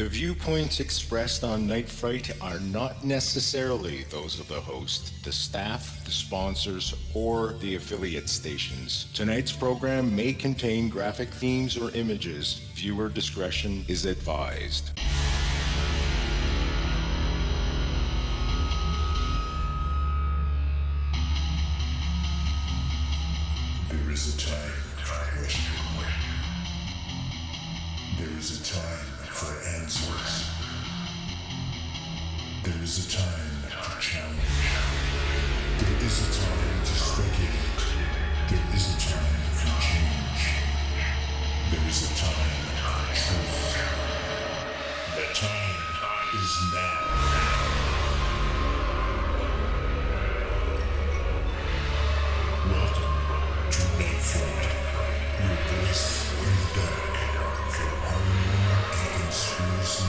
The viewpoints expressed on Night Fright are not necessarily those of the host, the staff, the sponsors, or the affiliate stations. Tonight's program may contain graphic themes or images. Viewer discretion is advised. There is a time for question. There is a time for answers. There is a time to challenge. There is a time to speculate. There is a time for change. There is a time for truth. The time is now. Welcome to Night Fright, your voice in the dark for horror and conspiracy.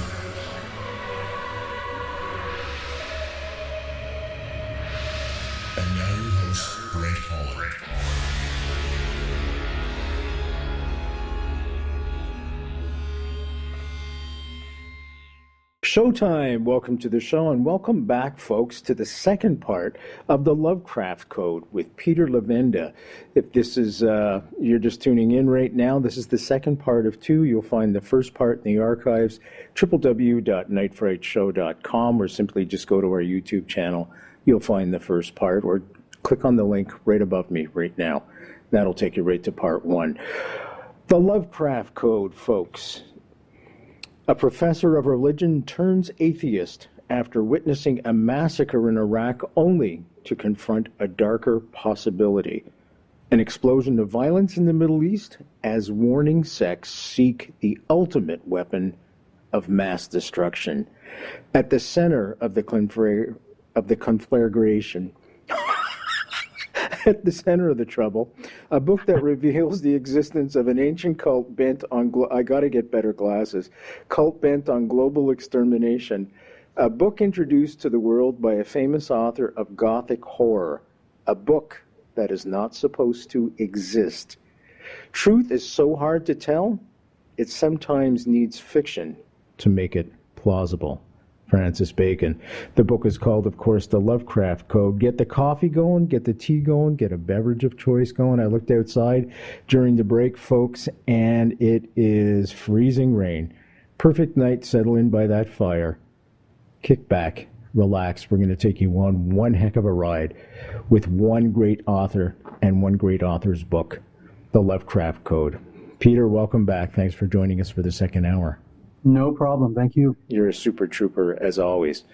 And now your host, Brent Holland. Showtime! Welcome to the show, and welcome back, folks, to the second part of the Lovecraft Code with Peter Levenda. If this is, you're just tuning in right now, this is the second part of two. You'll find the first part in the archives, www.nightfrightshow.com, or simply just go to our YouTube channel. You'll find the first part, or click on the link right above me right now. That'll take you right to part one. The Lovecraft Code, folks. A professor of religion turns atheist after witnessing a massacre in Iraq only to confront a darker possibility. An explosion of violence in the Middle East as warring sects seek the ultimate weapon of mass destruction. At the center of the conflagration, at the center of the trouble, a book that reveals the existence of an ancient cult bent on, I gotta get better glasses, cult bent on global extermination. A book introduced to the world by a famous author of Gothic horror. A book that is not supposed to exist. Truth is so hard to tell, it sometimes needs fiction to make it plausible. Francis Bacon. The book is called, of course, The Lovecraft Code. Get the coffee going, get the tea going, get a beverage of choice going. I looked outside during the break, folks, and it is freezing rain. Perfect night, settle in by that fire. Kick back, relax. We're going to take you on one heck of a ride with one great author and one great author's book, The Lovecraft Code. Peter, welcome back. Thanks for joining us for the second hour. No problem. Thank you. You're a super trooper, as always.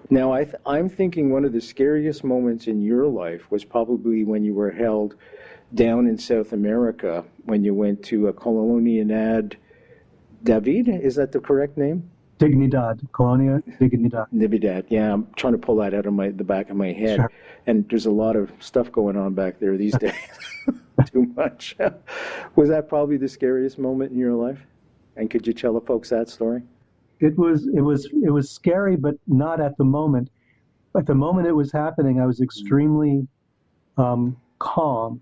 Now, I'm thinking one of the scariest moments in your life was probably when you were held down in South America, when you went to a Colonialidad David. Is that the correct name? Dignidad. Colonia Dignidad. Dignidad. Yeah, I'm trying to pull that out of the back of my head. Sure. And there's a lot of stuff going on back there these days. Too much. Was that probably the scariest moment in your life? And could you tell the folks that story? It was scary, but not at the moment. At the moment it was happening, I was extremely calm.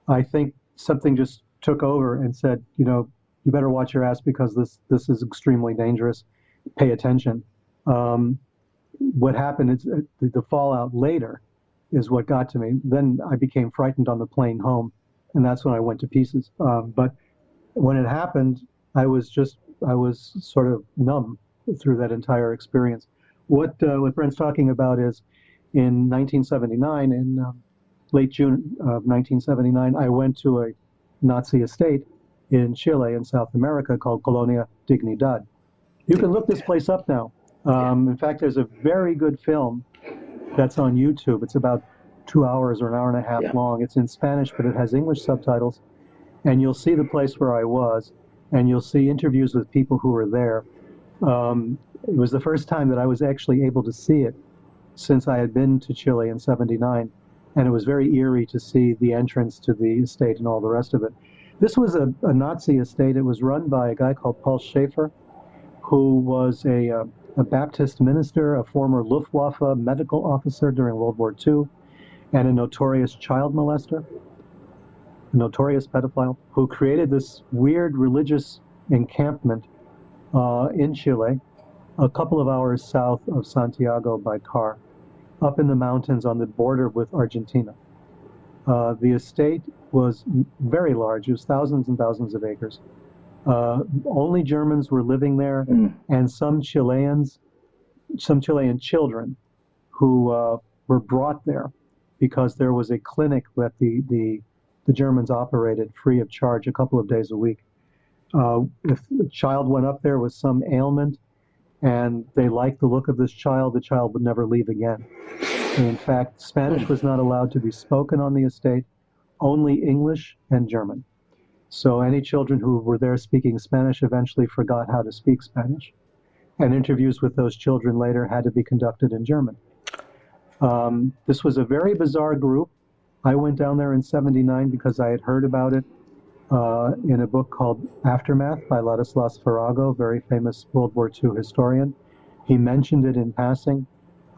I think something just took over and said, you better watch your ass because this is extremely dangerous. Pay attention. What happened is the fallout later is what got to me. Then I became frightened on the plane home, and that's when I went to pieces. But when it happened, I was sort of numb through that entire experience. What Brent's talking about is in 1979, in late June of 1979, I went to a Nazi estate in Chile in South America called Colonia Dignidad. You can look this place up now. In fact, there's a very good film that's on YouTube. It's about 2 hours or an hour and a half long. It's in Spanish, but it has English subtitles. And you'll see the place where I was. And you'll see interviews with people who were there. It was the first time that I was actually able to see it since I had been to Chile in '79, and it was very eerie to see the entrance to the estate and all the rest of it. This was a Nazi estate. It was run by a guy called Paul Schaefer, who was a Baptist minister, a former Luftwaffe medical officer during World War II, and a notorious child molester. A notorious pedophile who created this weird religious encampment in Chile, a couple of hours south of Santiago by car, up in the mountains on the border with Argentina. The estate was very large. It was thousands and thousands of acres. Only Germans were living there, and some Chilean children who were brought there because there was a clinic that the Germans operated free of charge a couple of days a week. If a child went up there with some ailment and they liked the look of this child, the child would never leave again. And in fact, Spanish was not allowed to be spoken on the estate, only English and German. So any children who were there speaking Spanish eventually forgot how to speak Spanish. And interviews with those children later had to be conducted in German. This was a very bizarre group. I went down there in '79 because I had heard about it in a book called Aftermath by Ladislas Farrago, very famous World War II historian. He mentioned it in passing.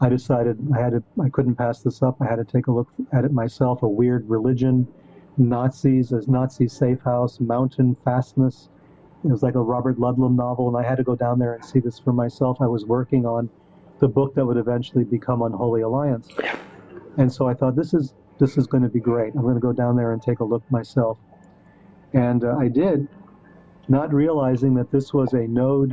I decided I couldn't pass this up. I had to take a look at it myself. A weird religion, Nazis as Nazi safe house, mountain fastness. It was like a Robert Ludlum novel, and I had to go down there and see this for myself. I was working on the book that would eventually become Unholy Alliance. And so I thought, this is going to be great. I'm going to go down there and take a look myself. And I did, not realizing that this was a node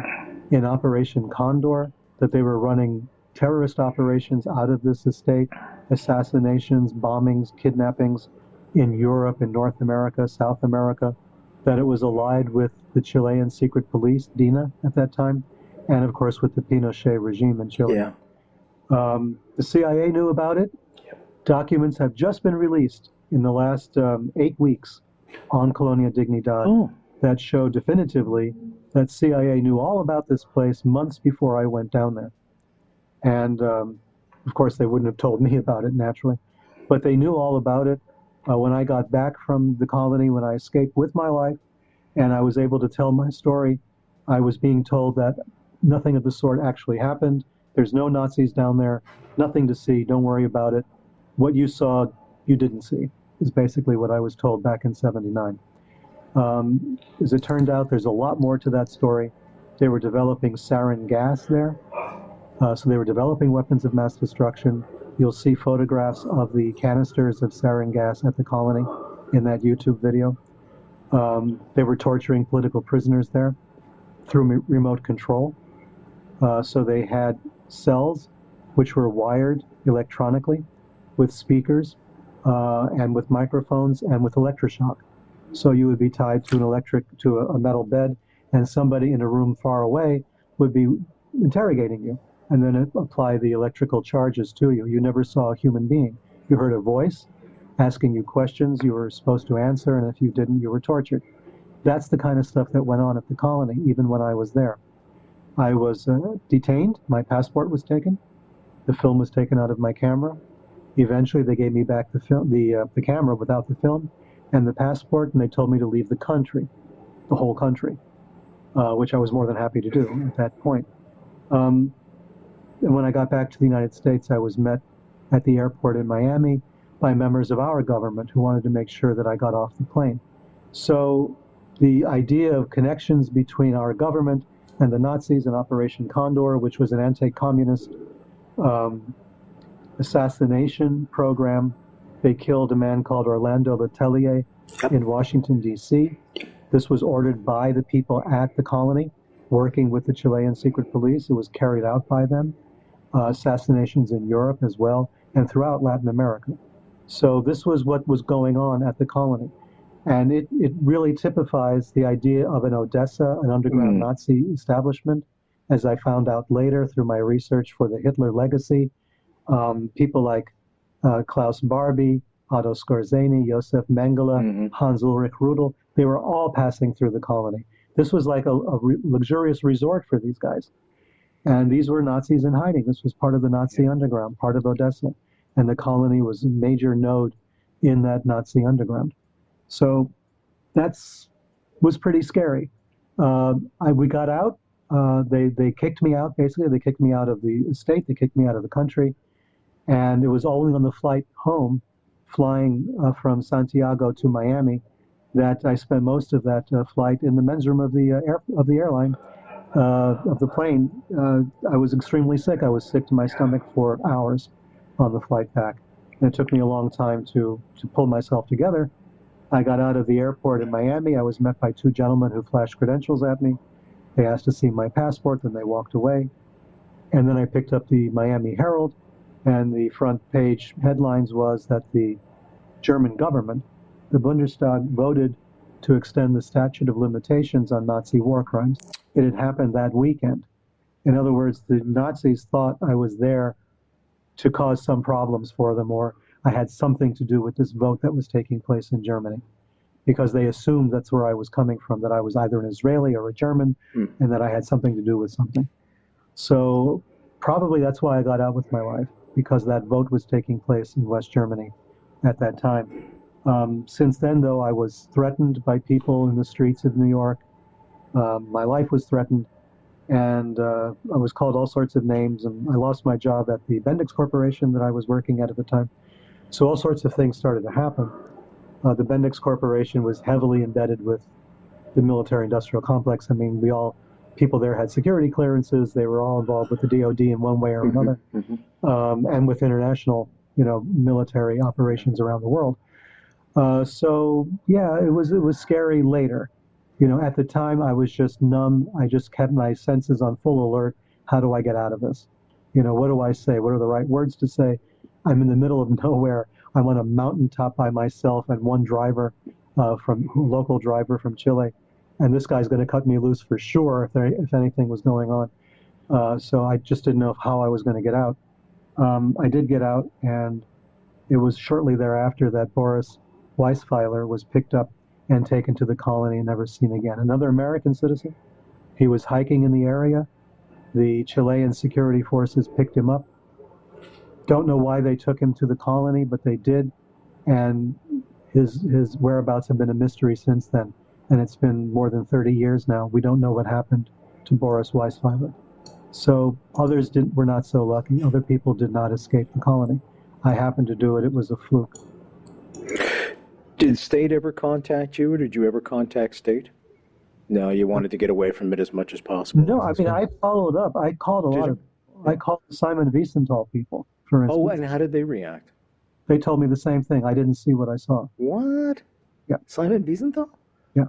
in Operation Condor, that they were running terrorist operations out of this estate, assassinations, bombings, kidnappings in Europe, in North America, South America, that it was allied with the Chilean secret police, DINA, at that time, and of course with the Pinochet regime in Chile. Yeah. The CIA knew about it. Documents have just been released in the last 8 weeks on Colonia Dignidad that show definitively that CIA knew all about this place months before I went down there. And of course, they wouldn't have told me about it naturally, but they knew all about it. When I got back from the colony, when I escaped with my life, and I was able to tell my story, I was being told that nothing of the sort actually happened. There's no Nazis down there, nothing to see, don't worry about it. What you saw, you didn't see, is basically what I was told back in '79. As it turned out, there's a lot more to that story. They were developing sarin gas there. So they were developing weapons of mass destruction. You'll see photographs of the canisters of sarin gas at the colony in that YouTube video. They were torturing political prisoners there through remote control. So they had cells which were wired electronically with speakers and with microphones and with electroshock. So you would be tied to a metal bed, and somebody in a room far away would be interrogating you and then apply the electrical charges to you. You never saw a human being. You heard a voice asking you questions you were supposed to answer, and if you didn't, you were tortured. That's the kind of stuff that went on at the colony, even when I was there. I was detained. My passport was taken. The film was taken out of my camera. Eventually, they gave me back the camera without the film and the passport, and they told me to leave the country, the whole country, which I was more than happy to do at that point. And when I got back to the United States, I was met at the airport in Miami by members of our government who wanted to make sure that I got off the plane. So the idea of connections between our government and the Nazis and Operation Condor, which was an anti-communist assassination program. They killed a man called Orlando Letelier in Washington, D.C. This was ordered by the people at the colony, working with the Chilean secret police. It was carried out by them. Assassinations in Europe as well, and throughout Latin America. So this was what was going on at the colony. And it really typifies the idea of an Odessa, an underground Nazi establishment, as I found out later through my research for the Hitler legacy. People like Klaus Barbie, Otto Skorzeny, Josef Mengele, Hans Ulrich Rudel, they were all passing through the colony. This was like a luxurious resort for these guys. And these were Nazis in hiding. This was part of the Nazi underground, part of Odessa. And the colony was a major node in that Nazi underground. So was pretty scary. We got out. They kicked me out, basically. They kicked me out of the state. They kicked me out of the country. And it was only on the flight home, flying from Santiago to Miami, that I spent most of that flight in the men's room of the airline, of the plane, I was extremely sick. I was sick to my stomach for hours on the flight back. And it took me a long time to pull myself together. I got out of the airport in Miami. I was met by two gentlemen who flashed credentials at me. They asked to see my passport, then they walked away. And then I picked up the Miami Herald, and the front page headlines was that the German government, the Bundestag, voted to extend the statute of limitations on Nazi war crimes. It had happened that weekend. In other words, the Nazis thought I was there to cause some problems for them, or I had something to do with this vote that was taking place in Germany, because they assumed that's where I was coming from, that I was either an Israeli or a German, and that I had something to do with something. So probably that's why I got out with my life, because that vote was taking place in West Germany at that time. Since then, though, I was threatened by people in the streets of New York. My life was threatened, and I was called all sorts of names, and I lost my job at the Bendix Corporation that I was working at the time. So all sorts of things started to happen. The Bendix Corporation was heavily embedded with the military-industrial complex. I mean, people there had security clearances. They were all involved with the DoD in one way or another, and with international, military operations around the world. So yeah, it was scary later. At the time I was just numb. I just kept my senses on full alert. How do I get out of this? What do I say? What are the right words to say? I'm in the middle of nowhere. I'm on a mountaintop by myself and one driver, local driver from Chile. And this guy's going to cut me loose for sure if anything was going on. So I just didn't know how I was going to get out. I did get out, and it was shortly thereafter that Boris Weisfeiler was picked up and taken to the colony and never seen again. Another American citizen. He was hiking in the area. The Chilean security forces picked him up. Don't know why they took him to the colony, but they did. And his whereabouts have been a mystery since then. And it's been more than 30 years now. We don't know what happened to Boris Weisfeiler. So others were not so lucky. Other people did not escape the colony. I happened to do it. It was a fluke. Did State ever contact you, or did you ever contact State? No, you wanted to get away from it as much as possible. No, I mean, I followed up. I called I called the Simon Wiesenthal people, for instance. Oh, and how did they react? They told me the same thing. I didn't see what I saw. What? Yeah. Simon Wiesenthal? Yeah.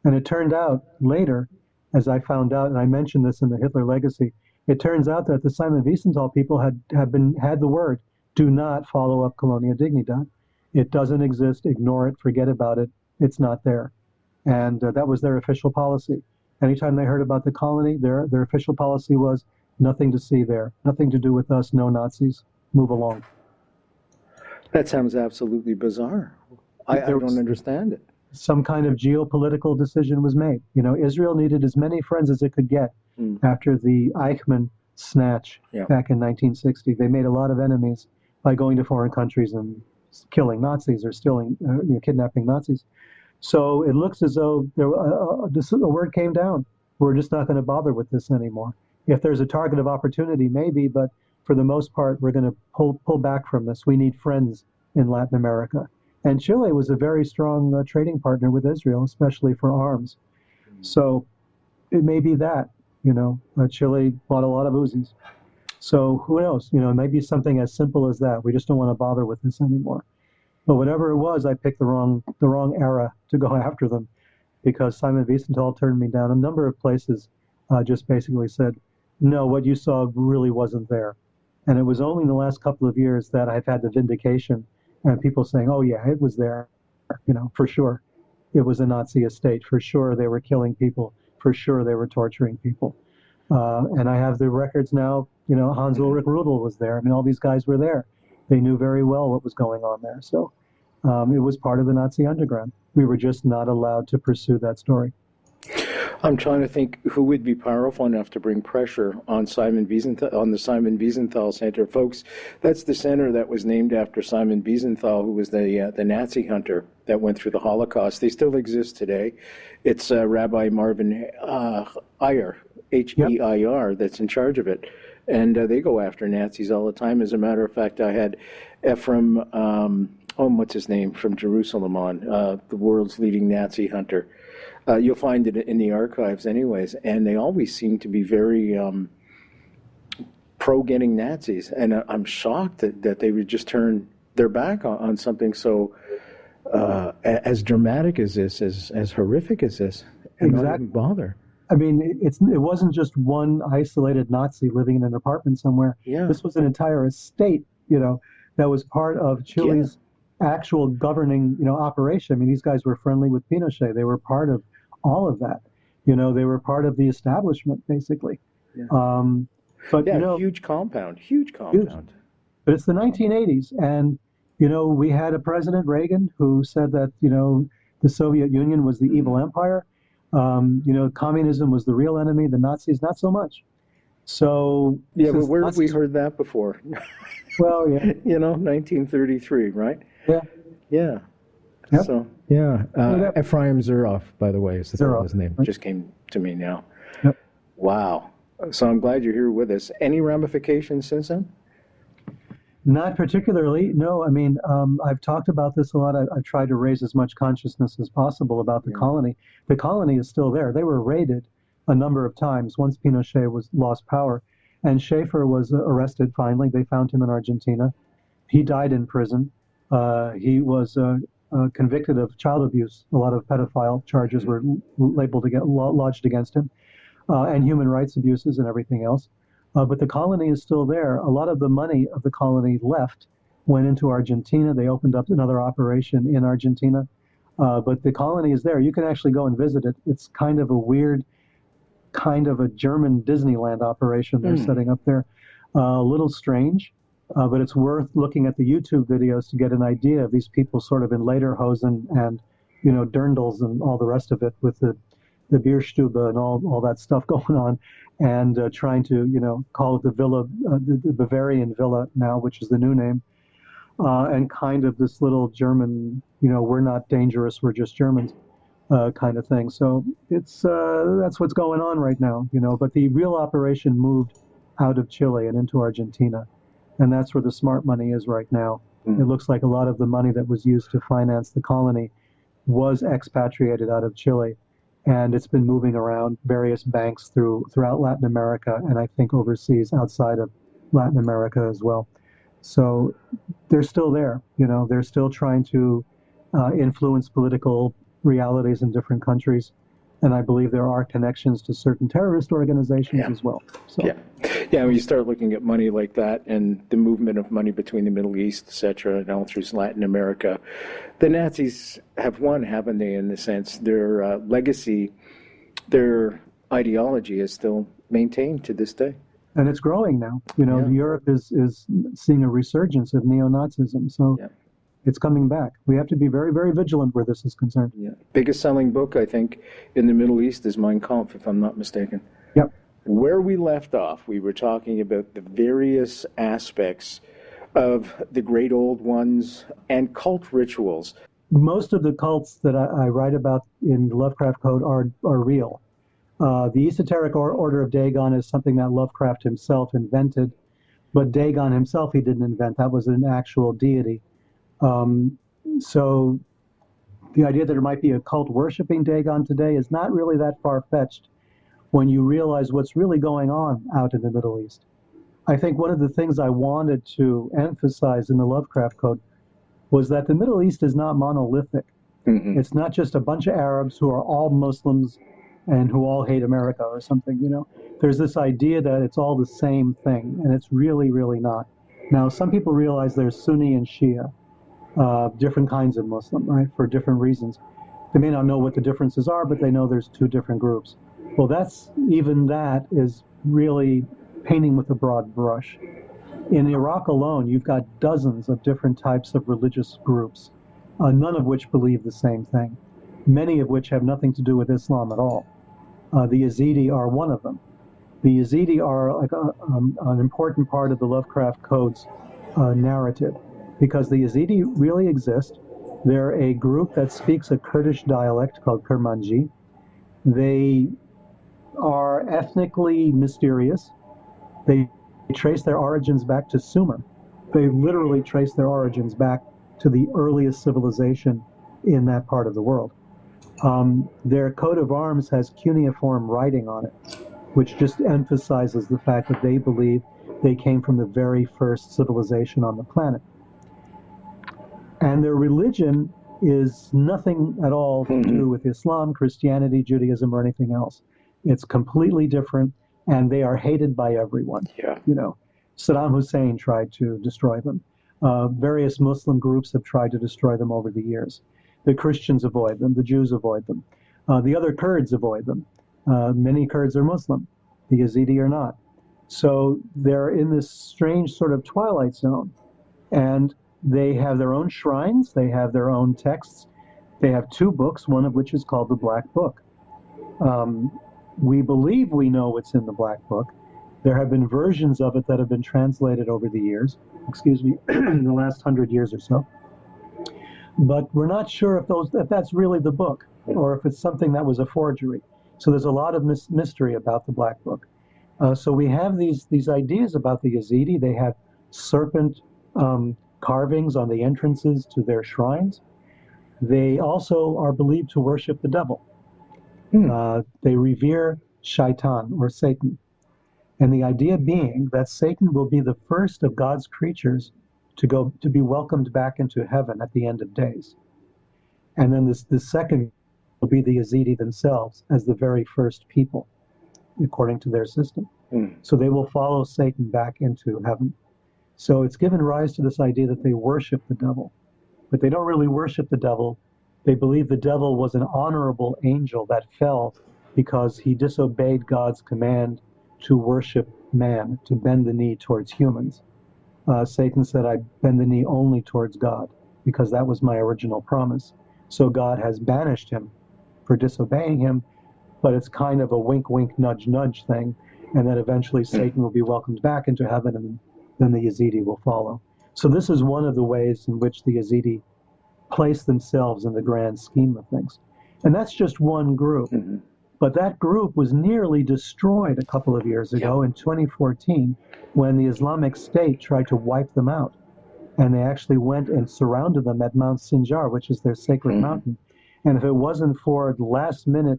And it turned out later, as I found out, and I mentioned this in the Hitler Legacy, it turns out that the Simon Wiesenthal people had the word, do not follow up Colonia Dignidad. It doesn't exist. Ignore it. Forget about it. It's not there. And that was their official policy. Anytime they heard about the colony, their official policy was nothing to see there, nothing to do with us, no Nazis, move along. That sounds absolutely bizarre. I don't understand it. Some kind of geopolitical decision was made. Israel needed as many friends as it could get after the Eichmann snatch back in 1960. They made a lot of enemies by going to foreign countries and killing Nazis or kidnapping Nazis. So it looks as though a word came down. We're just not going to bother with this anymore. If there's a target of opportunity, maybe, but for the most part, we're going to pull back from this. We need friends in Latin America. And Chile was a very strong trading partner with Israel, especially for arms. So it may be that, Chile bought a lot of Uzis. So who knows? It may be something as simple as that. We just don't want to bother with this anymore. But whatever it was, I picked the wrong era to go after them, because Simon Wiesenthal turned me down. A number of places just basically said, no, what you saw really wasn't there. And it was only in the last couple of years that I've had the vindication and people saying, oh yeah, it was there, for sure. It was a Nazi estate. For sure they were killing people. For sure they were torturing people. And I have the records now. Hans Ulrich Rudel was there. I mean, all these guys were there. They knew very well what was going on there. So it was part of the Nazi underground. We were just not allowed to pursue that story. I'm trying to think who would be powerful enough to bring pressure on the Simon Wiesenthal Center. Folks, that's the center that was named after Simon Wiesenthal, who was the Nazi hunter that went through the Holocaust. They still exist today. It's Rabbi Marvin Eyer, H-E-I-R, that's in charge of it. And they go after Nazis all the time. As a matter of fact, I had Ephraim, what's his name, from Jerusalem on, the world's leading Nazi hunter. You'll find it in the archives anyways, and they always seem to be very pro getting Nazis. And I'm shocked that they would just turn their back on something so as dramatic as this, as horrific as this, and not even bother. I mean, it wasn't just one isolated Nazi living in an apartment somewhere. Yeah. This was an entire estate, that was part of Chile's actual governing, operation. I mean, these guys were friendly with Pinochet. They were part of all of that. They were part of the establishment, basically. Yeah. But huge compound. Huge. But it's the 1980s, and we had a President Reagan who said that the Soviet Union was the evil empire. Communism was the real enemy. The Nazis, not so much. So yeah, but where have we heard that before? Well, yeah, 1933, right? Yeah. Yep. So Ephraim Zuroff, by the way, is his name. Just came to me now. Yep. Wow. So I'm glad you're here with us. Any ramifications since then? Not particularly, no. I mean, I've talked about this a lot. I've tried to raise as much consciousness as possible about the colony. The colony is still there. They were raided a number of times once Pinochet lost power. And Schaefer was arrested finally. They found him in Argentina. He died in prison. He was convicted of child abuse. A lot of pedophile charges were lodged against him, and human rights abuses and everything else. But the colony is still there. A lot of the money of the colony went into Argentina. They opened up another operation in Argentina. But the colony is there. You can actually go and visit it. It's kind of a weird, kind of a German Disneyland operation they're setting up there. A little strange, but it's worth looking at the YouTube videos to get an idea of these people sort of in lederhosen and, dirndls and all the rest of it with the Bierstube and all that stuff going on, and trying to, call it the villa, the Bavarian Villa now, which is the new name, and kind of this little German, we're not dangerous, we're just Germans, kind of thing. So it's that's what's going on right now, But the real operation moved out of Chile and into Argentina, and that's where the smart money is right now. It looks like a lot of the money that was used to finance the colony was expatriated out of Chile. And it's been moving around various banks throughout Latin America, and I think overseas outside of Latin America as well. So they're still there. They're still trying to influence political realities in different countries. And I believe there are connections to certain terrorist organizations as well. So. Yeah, when you start looking at money like that and the movement of money between the Middle East, et cetera, and all through Latin America, the Nazis have won, haven't they, in the sense their legacy, their ideology is still maintained to this day. And it's growing now. Europe is seeing a resurgence of neo-Nazism. So it's coming back. We have to be very, very vigilant where this is concerned. Yeah. Biggest selling book, I think, in the Middle East is Mein Kampf, if I'm not mistaken. Yep. Where we left off, we were talking about the various aspects of the great old ones and cult rituals. Most of the cults that I write about in the Lovecraft Code are real. The esoteric order of Dagon is something that Lovecraft himself invented, but Dagon himself he didn't invent. That was an actual deity. So the idea that there might be a cult worshiping Dagon today is not really that far-fetched when you realize what's really going on out in the Middle East. I think one of the things I wanted to emphasize in the Lovecraft Code was that the Middle East is not monolithic. It's not just a bunch of Arabs who are all Muslims and who all hate America or something, There's this idea that it's all the same thing, and it's really, really not. Now, some people realize there's Sunni and Shia, different kinds of Muslim, right, for different reasons. They may not know what the differences are, but they know there's two different groups. Well, that is really painting with a broad brush. In Iraq alone, you've got dozens of different types of religious groups, none of which believe the same thing, many of which have nothing to do with Islam at all. The Yazidi are one of them. The Yazidi are like an important part of the Lovecraft Code's narrative, because the Yazidi really exist. They're a group that speaks a Kurdish dialect called Kurmanji. They are ethnically mysterious. They trace their origins back to Sumer. They literally trace their origins back to the earliest civilization in that part of the world. Their coat of arms has cuneiform writing on it, which just emphasizes the fact that they believe they came from the very first civilization on the planet. And their religion is nothing at all to do with Islam, Christianity, Judaism, or anything else. It's completely different, and they are hated by everyone. Yeah. You know, Saddam Hussein tried to destroy them. Various Muslim groups have tried to destroy them over the years. The Christians avoid them. The Jews avoid them. The other Kurds avoid them. Many Kurds are Muslim. The Yazidi are not. So they're in this strange sort of twilight zone. And they have their own shrines. They have their own texts. They have 2 books, one of which is called the Black Book. We believe we know what's in the Black Book. There have been versions of it that have been translated over the years, in the last 100 years or so. But we're not sure if that's really the book, or if it's something that was a forgery. So there's a lot of mystery about the Black Book. So we have these ideas about the Yazidi. They have serpent carvings on the entrances to their shrines. They also are believed to worship the devil. They revere Shaitan, or Satan. And the idea being that Satan will be the first of God's creatures to be welcomed back into heaven at the end of days. And then the second will be the Yazidi themselves as the very first people, according to their system. So they will follow Satan back into heaven. So it's given rise to this idea that they worship the devil. But they don't really worship the devil. They believe the devil was an honorable angel that fell because he disobeyed God's command to worship man, to bend the knee towards humans. Satan said, I bend the knee only towards God, because that was my original promise. So God has banished him for disobeying him, but it's kind of a wink, wink, nudge, nudge thing, and then eventually Satan will be welcomed back into heaven, and then the Yazidi will follow. So this is one of the ways in which the Yazidi place themselves in the grand scheme of things. And that's just one group. But that group was nearly destroyed a couple of years ago in 2014 when the Islamic State tried to wipe them out. And they actually went and surrounded them at Mount Sinjar, which is their sacred mountain. And if it wasn't for last-minute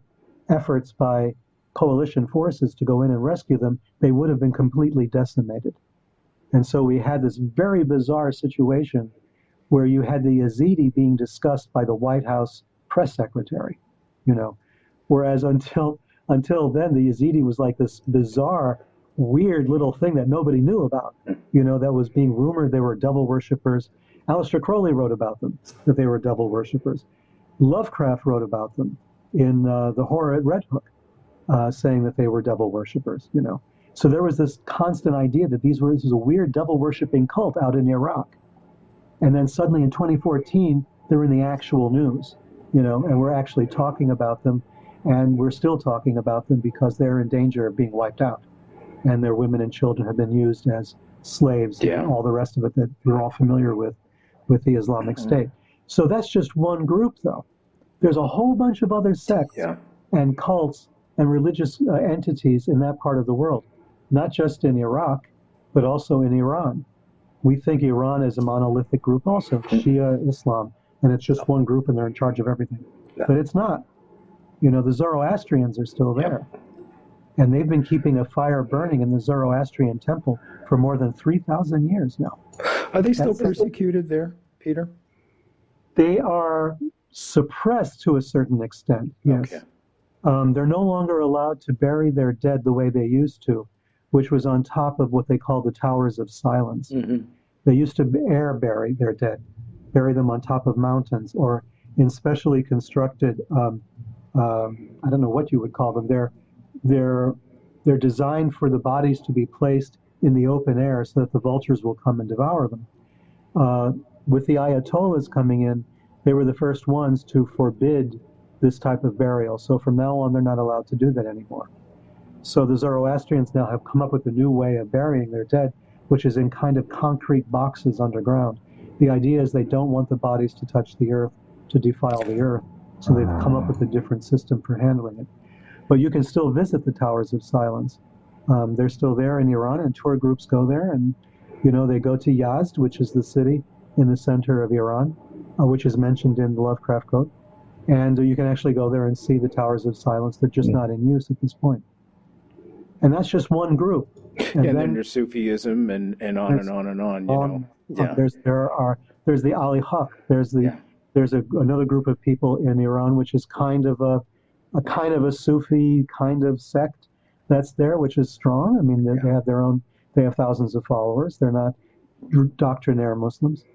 efforts by coalition forces to go in and rescue them, they would have been completely decimated. And so we had this very bizarre situation where you had the Yazidi being discussed by the White House press secretary, you know. Whereas until then, the Yazidi was like this bizarre, weird little thing that nobody knew about, you know, that was being rumored they were devil worshippers. Aleister Crowley wrote about them, that they were devil worshippers. Lovecraft wrote about them in the horror at Red Hook, saying that they were devil worshippers, you know. So there was this constant idea that this was a weird devil worshipping cult out in Iraq. And then suddenly in 2014, they're in the actual news, you know, and we're actually talking about them. And we're still talking about them because they're in danger of being wiped out. And their women and children have been used as slaves and all the rest of it that we're all familiar with the Islamic State. So that's just one group, though. There's a whole bunch of other sects and cults and religious entities in that part of the world, not just in Iraq, but also in Iran. We think Iran is a monolithic group also, Shia Islam, and it's just one group and they're in charge of everything. But it's not. You know, the Zoroastrians are still there. And they've been keeping a fire burning in the Zoroastrian temple for more than 3,000 years now. Are they still persecuted there, Peter? They are suppressed to a certain extent, yes. They're no longer allowed to bury their dead the way they used to, which was on top of what they call the Towers of Silence. They used to air bury their dead, bury them on top of mountains or in specially constructed I don't know what you would call them. They're designed for the bodies to be placed in the open air so that the vultures will come and devour them. With the Ayatollahs coming in, they were the first ones to forbid this type of burial. So from now on, they're not allowed to do that anymore. So the Zoroastrians now have come up with a new way of burying their dead, which is in kind of concrete boxes underground. The idea is they don't want the bodies to touch the earth, to defile the earth. So they've come up with a different system for handling it. But you can still visit the Towers of Silence. They're still there in Iran, and tour groups go there. And, you know, they go to Yazd, which is the city in the center of Iran, which is mentioned in the Lovecraft Code. And you can actually go there and see the Towers of Silence. They're just not in use at this point. And that's just one group. And then there's Sufism and on and on and on, you know. Yeah. There's the Ali Haq. There's another group of people in Iran which is kind of a Sufi kind of sect that's there, which is strong. I mean, they have their own. They have thousands of followers. They're not doctrinaire Muslims.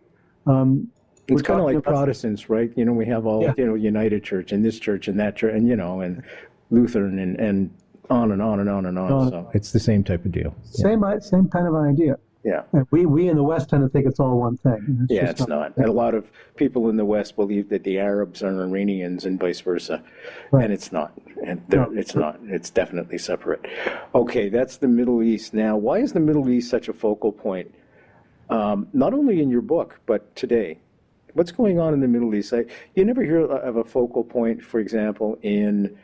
It's kind of like Protestants, right? You know, we have all, you know, United Church and this church and that church and, you know, and Lutheran and on and on and on and on. So it's the same type of deal. Same kind of an idea. Yeah. And we in the West tend to think it's all one thing. It's not. And a lot of people in the West believe that the Arabs are Iranians and vice versa. Right. And it's not. And it's not. It's definitely separate. Okay, that's the Middle East. Now, why is the Middle East such a focal point? Not only in your book, but today. What's going on in the Middle East? You never hear of a focal point, for example, in,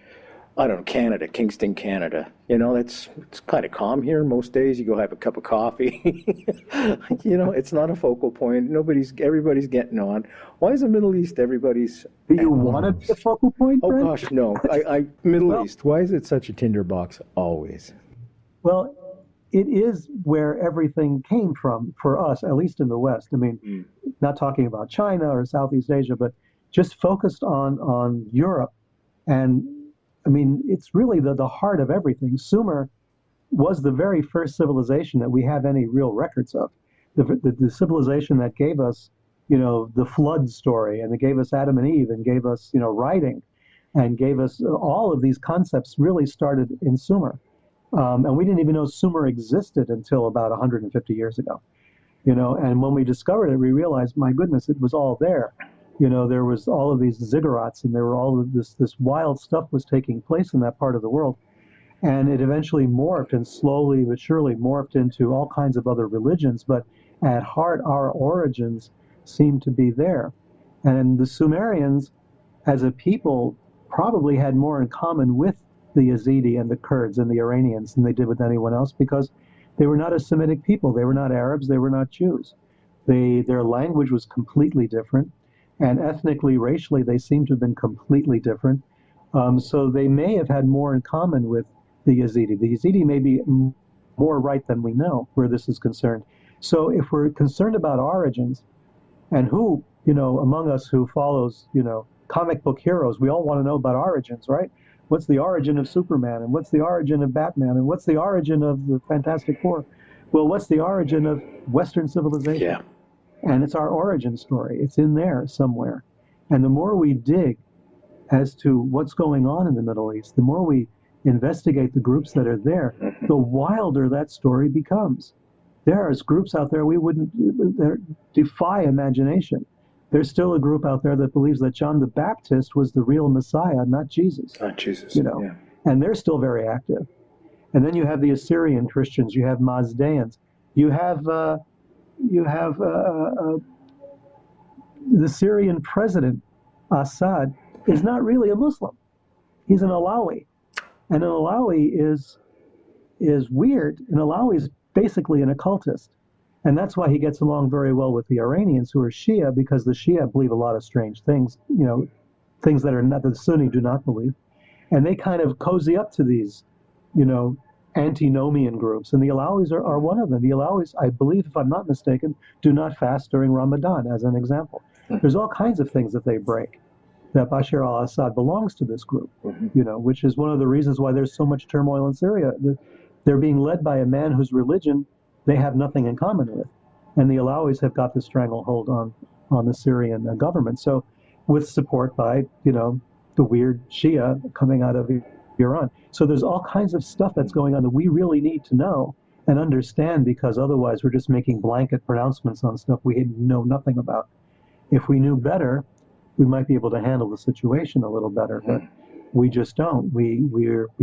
I don't know, Canada, Kingston, Canada. You know, it's kind of calm here most days. You go have a cup of coffee. You know, it's not a focal point. Everybody's getting on. Why is the Middle East everybody's... Do you want it to be a focal point, Brent? Oh, gosh, no. Middle East, why is it such a tinderbox always? Well, it is where everything came from for us, at least in the West. I mean, not talking about China or Southeast Asia, but just focused on Europe. And I mean, it's really the heart of everything. Sumer was the very first civilization that we have any real records of. The civilization that gave us, you know, the flood story, and it gave us Adam and Eve, and gave us, you know, writing, and gave us all of these concepts really started in Sumer. And we didn't even know Sumer existed until about 150 years ago, you know. And when we discovered it, we realized, my goodness, it was all there. You know, there was all of these ziggurats, and there were all of this wild stuff was taking place in that part of the world. And it eventually morphed, and slowly but surely morphed into all kinds of other religions. But at heart, our origins seem to be there. And the Sumerians, as a people, probably had more in common with the Yazidi and the Kurds and the Iranians than they did with anyone else, because they were not a Semitic people. They were not Arabs. They were not Jews. Their language was completely different. And ethnically, racially, they seem to have been completely different. So they may have had more in common with the Yazidi. The Yazidi may be more right than we know where this is concerned. So if we're concerned about origins, and who, you know, among us who follows, you know, comic book heroes, we all want to know about origins, right? What's the origin of Superman? And what's the origin of Batman? And what's the origin of the Fantastic Four? Well, what's the origin of Western civilization? Yeah. And it's our origin story. It's in there somewhere. And the more we dig as to what's going on in the Middle East, the more we investigate the groups that are there, the wilder that story becomes. There's groups out there that defy imagination. There's still a group out there that believes that John the Baptist was the real Messiah, not Jesus. Not Jesus, you know, and they're still very active. And then you have the Assyrian Christians, you have Mazdaeans, you have the Syrian president, Assad, is not really a Muslim. He's an Alawi. And an Alawi is weird. An Alawi is basically an occultist. And that's why he gets along very well with the Iranians, who are Shia, because the Shia believe a lot of strange things, you know, things that the Sunni do not believe. And they kind of cozy up to these, you know, antinomian groups. And the Alawis are one of them. The Alawis, I believe, if I'm not mistaken, do not fast during Ramadan, as an example. There's all kinds of things that they break. That Bashar al-Assad belongs to this group, you know, which is one of the reasons why there's so much turmoil in Syria. They're being led by a man whose religion they have nothing in common with. And the Alawis have got the stranglehold on the Syrian government. So with support by, you know, the weird Shia coming out of Iran. So there's all kinds of stuff that's going on that we really need to know and understand, because otherwise we're just making blanket pronouncements on stuff we know nothing about. If we knew better, we might be able to handle the situation a little better, but we just don't. We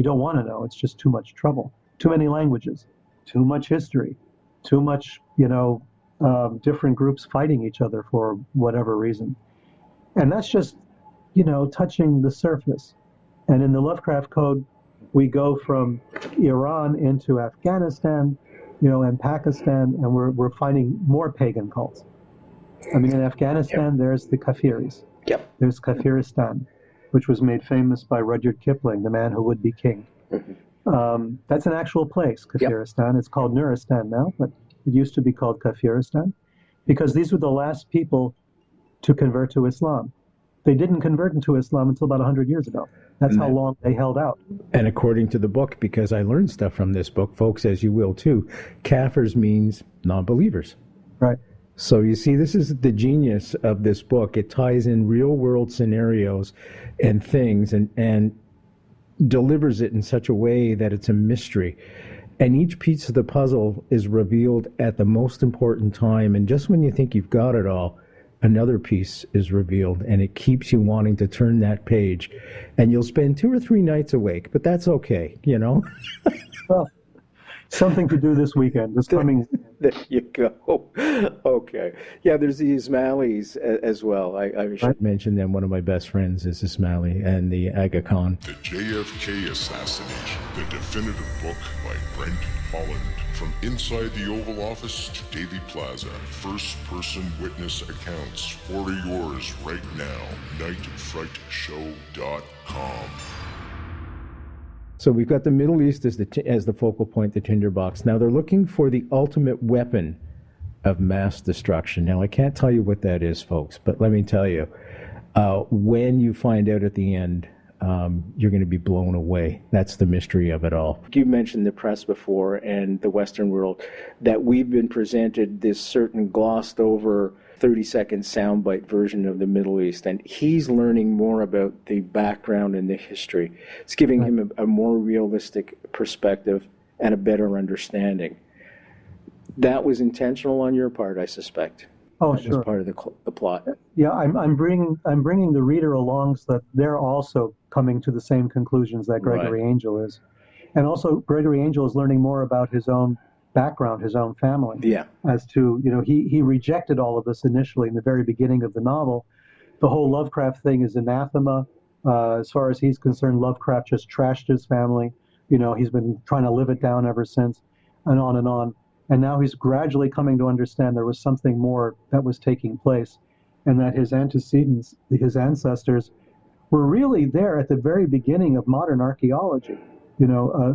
don't want to know. It's just too much trouble. Too many languages, too much history, too much, you know, different groups fighting each other for whatever reason. And that's just, you know, touching the surface. And in the Lovecraft Code, we go from Iran into Afghanistan, you know, and Pakistan, and we're finding more pagan cults. I mean, in Afghanistan, there's the Kafiris. Yep. There's Kafiristan. which was made famous by Rudyard Kipling, the man who would be king. That's an actual place, Kafiristan. It's called Nuristan now, but it used to be called Kafiristan, because these were the last people to convert to Islam. They didn't convert into Islam until about 100 years ago. That's how long they held out. And according to the book, because I learned stuff from this book, folks, as you will too, Kafirs means non-believers. Right. So you see, this is the genius of this book. It ties in real-world scenarios and things and delivers it in such a way that it's a mystery. And each piece of the puzzle is revealed at the most important time. And just when you think you've got it all, another piece is revealed, and it keeps you wanting to turn that page. And you'll spend 2 or 3 nights awake, but that's okay, you know? Well, something to do this weekend, this coming. There you go. Okay. Yeah, there's the Ismailis as well. I should mention them. One of my best friends is Ismaili and the Aga Khan. The JFK Assassination, the definitive book by Brent Holland. From inside the Oval Office to Daily Plaza, first-person witness accounts. Order yours right now. nightfrightshow.com. So we've got the Middle East as the focal point, the tinderbox. Now they're looking for the ultimate weapon of mass destruction. Now I can't tell you what that is, folks, but let me tell you, when you find out at the end, you're going to be blown away. That's the mystery of it all. You mentioned the press before and the Western world, that we've been presented this certain glossed over 30-second soundbite version of the Middle East, and he's learning more about the background and the history. It's giving him a more realistic perspective and a better understanding. That was intentional on your part, I suspect. Oh, that sure. was part of the plot. Yeah, I'm bringing the reader along so that they're also coming to the same conclusions that Gregory Angel is, and also Gregory Angel is learning more about his own background, his own family. Yeah. As to, he rejected all of this initially in the very beginning of the novel. The whole Lovecraft thing is anathema. As far as he's concerned, Lovecraft just trashed his family. He's been trying to live it down ever since, and on and on. And now he's gradually coming to understand there was something more that was taking place, and that his antecedents, his ancestors, were really there at the very beginning of modern archaeology.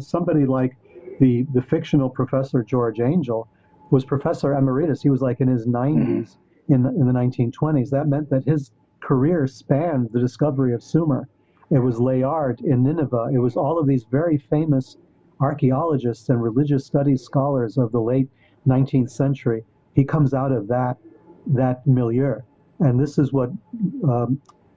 Somebody like the fictional professor George Angel was professor emeritus. He was like in his 90s in the 1920s. That meant that his career spanned the discovery of Sumer. It was Layard in Nineveh. It was all of these very famous archaeologists and religious studies scholars of the late 19th century. He comes out of that milieu. And this is what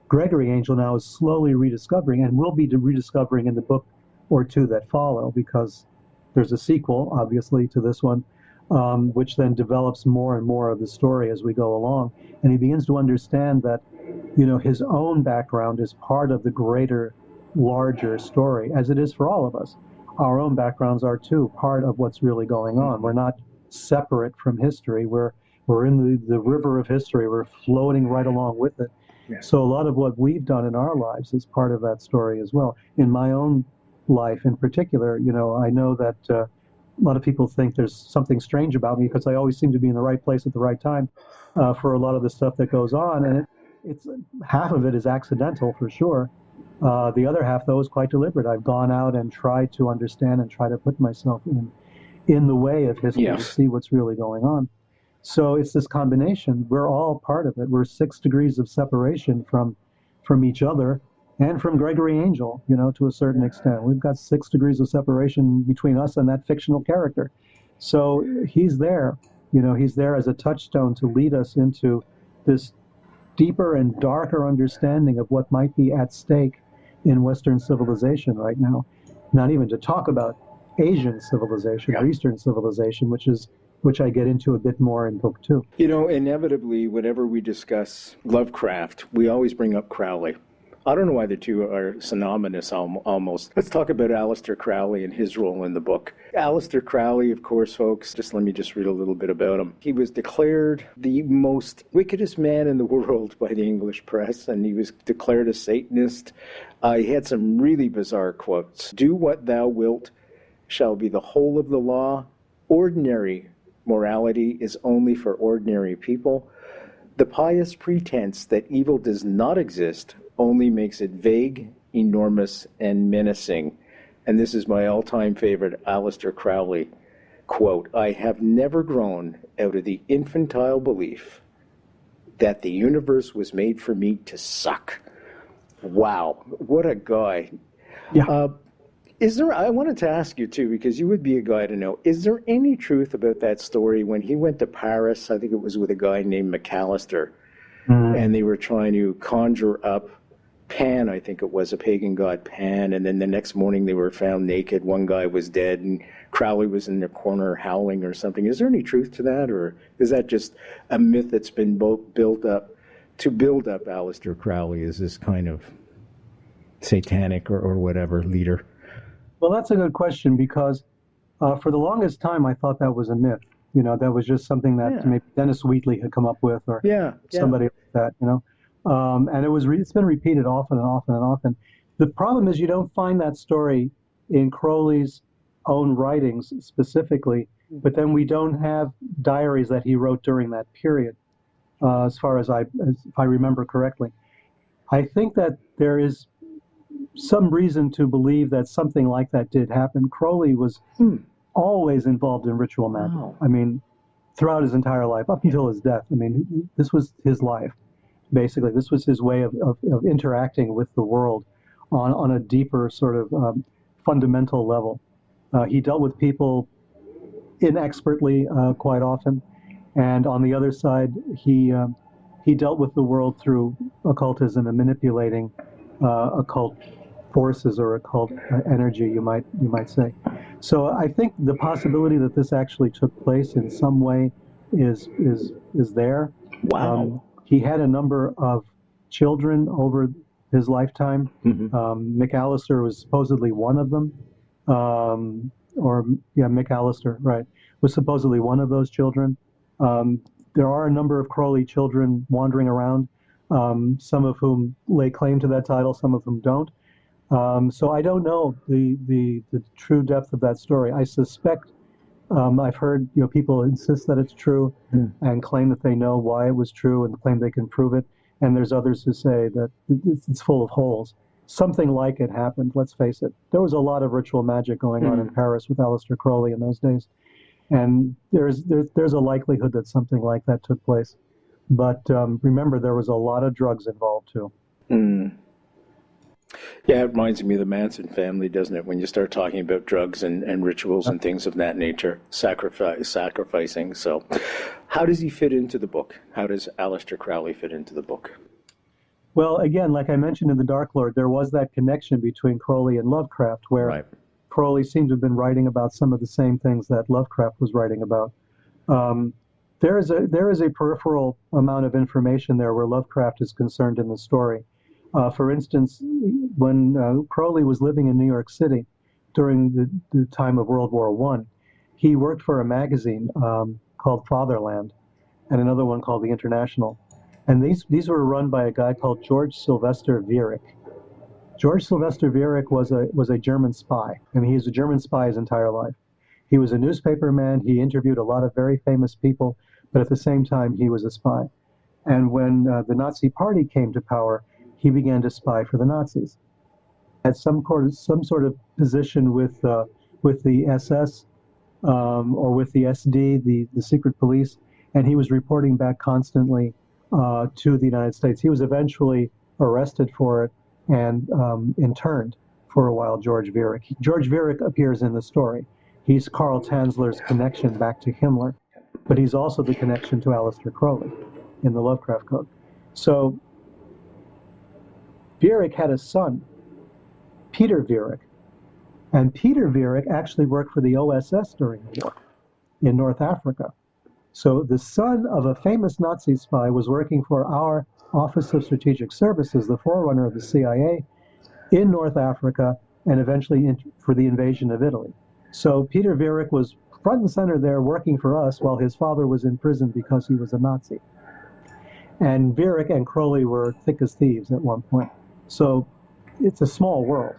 Gregory Angel now is slowly rediscovering, and will be rediscovering in the book or two that follow, because there's a sequel, obviously, to this one, which then develops more and more of the story as we go along. And he begins to understand that, his own background is part of the greater, larger story, as it is for all of us. Our own backgrounds are, too, part of what's really going on. We're not separate from history. We're in the river of history. We're floating right along with it. Yeah. So a lot of what we've done in our lives is part of that story as well. In my own life in particular, I know that a lot of people think there's something strange about me because I always seem to be in the right place at the right time for a lot of the stuff that goes on. And it's half of it is accidental for sure. The other half, though, is quite deliberate. I've gone out and tried to understand and try to put myself in the way of history to see what's really going on. So it's this combination. We're all part of it. We're 6 degrees of separation from each other and from Gregory Angel, to a certain extent. We've got 6 degrees of separation between us and that fictional character. So he's there. He's there as a touchstone to lead us into this deeper and darker understanding of what might be at stake in Western civilization right now. Not even to talk about Asian civilization or Eastern civilization, which I get into a bit more in book 2. Inevitably, whenever we discuss Lovecraft, we always bring up Crowley. I don't know why the two are synonymous almost. Let's talk about Aleister Crowley and his role in the book. Aleister Crowley, of course, folks, let me read a little bit about him. He was declared the most wickedest man in the world by the English press, and he was declared a Satanist. He had some really bizarre quotes. "Do what thou wilt shall be the whole of the law. Ordinary morality is only for ordinary people. The pious pretense that evil does not exist only makes it vague, enormous, and menacing. And this is my all-time favorite Aleister Crowley quote, "I have never grown out of the infantile belief that the universe was made for me to suck." Wow, what a guy. Yeah. I wanted to ask you too, because you would be a guy to know, is there any truth about that story when he went to Paris? I think it was with a guy named McAllister, and they were trying to conjure up Pan, I think it was, a pagan god Pan, and then the next morning they were found naked. One guy was dead, and Crowley was in the corner howling or something. Is there any truth to that, or is that just a myth that's been built up to build up Aleister Crowley as this kind of satanic or whatever leader? Well, that's a good question, because for the longest time I thought that was a myth. You know, that was just something that maybe Dennis Wheatley had come up with, or somebody like that, you know. And it's been repeated often and often and often. The problem is you don't find that story in Crowley's own writings specifically, but then we don't have diaries that he wrote during that period, as far as if I remember correctly. I think that there is some reason to believe that something like that did happen. Crowley was always involved in ritual magic. Wow. I mean, throughout his entire life, up until his death. I mean, this was his life, basically. This was his way of interacting with the world on a deeper sort of fundamental level. He dealt with people inexpertly quite often, and on the other side, he dealt with the world through occultism and manipulating occult forces or occult energy, you might say. So I think the possibility that this actually took place in some way is there. Wow. He had a number of children over his lifetime. McAllister was supposedly one of them. McAllister, right, was supposedly one of those children. There are a number of Crowley children wandering around, some of whom lay claim to that title, some of whom don't. So I don't know the true depth of that story. I suspect, I've heard people insist that it's true and claim that they know why it was true and claim they can prove it. And there's others who say that it's full of holes. Something like it happened, let's face it. There was a lot of ritual magic going on in Paris with Aleister Crowley in those days. And there's a likelihood that something like that took place. But remember, there was a lot of drugs involved too. Yeah, it reminds me of the Manson family, doesn't it? When you start talking about drugs and rituals and things of that nature, sacrificing. So how does he fit into the book? How does Aleister Crowley fit into the book? Well, again, like I mentioned in The Dark Lord, there was that connection between Crowley and Lovecraft, where Crowley seemed to have been writing about some of the same things that Lovecraft was writing about. There is a peripheral amount of information there where Lovecraft is concerned in the story. For instance, when Crowley was living in New York City during the time of World War I, he worked for a magazine called Fatherland and another one called The International. And these were run by a guy called George Sylvester Viereck. George Sylvester Viereck was a German spy. I mean, he was a German spy his entire life. He was a newspaper man. He interviewed a lot of very famous people, but at the same time, he was a spy. And when the Nazi Party came to power, he began to spy for the Nazis. Had some sort of position with the SS or with the SD, the secret police, and he was reporting back constantly to the United States. He was eventually arrested for it and interned for a while, George Viereck. George Viereck appears in the story. He's Karl Tanzler's connection back to Himmler, but he's also the connection to Aleister Crowley in the Lovecraft Code. So Viereck had a son, Peter Viereck, and Peter Viereck actually worked for the OSS during the war in North Africa. So the son of a famous Nazi spy was working for our Office of Strategic Services, the forerunner of the CIA, in North Africa, and eventually for the invasion of Italy. So Peter Viereck was front and center there working for us while his father was in prison because he was a Nazi. And Viereck and Crowley were thick as thieves at one point. So it's a small world,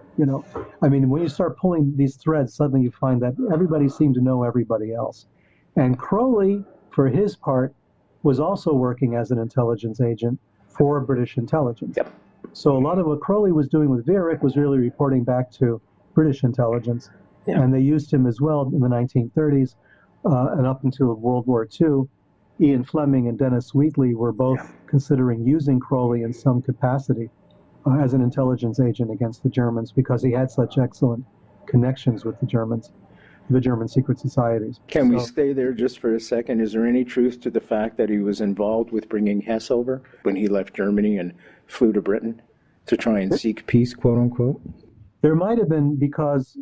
I mean, when you start pulling these threads, suddenly you find that everybody seemed to know everybody else. And Crowley, for his part, was also working as an intelligence agent for British intelligence. So a lot of what Crowley was doing with Viereck was really reporting back to British intelligence. Yeah. And they used him as well in the 1930s and up until World War II. Ian Fleming and Dennis Wheatley were both considering using Crowley in some capacity as an intelligence agent against the Germans because he had such excellent connections with the Germans, the German secret societies. Can we stay there just for a second? Is there any truth to the fact that he was involved with bringing Hess over when he left Germany and flew to Britain to try and seek Peace, quote unquote? There might have been because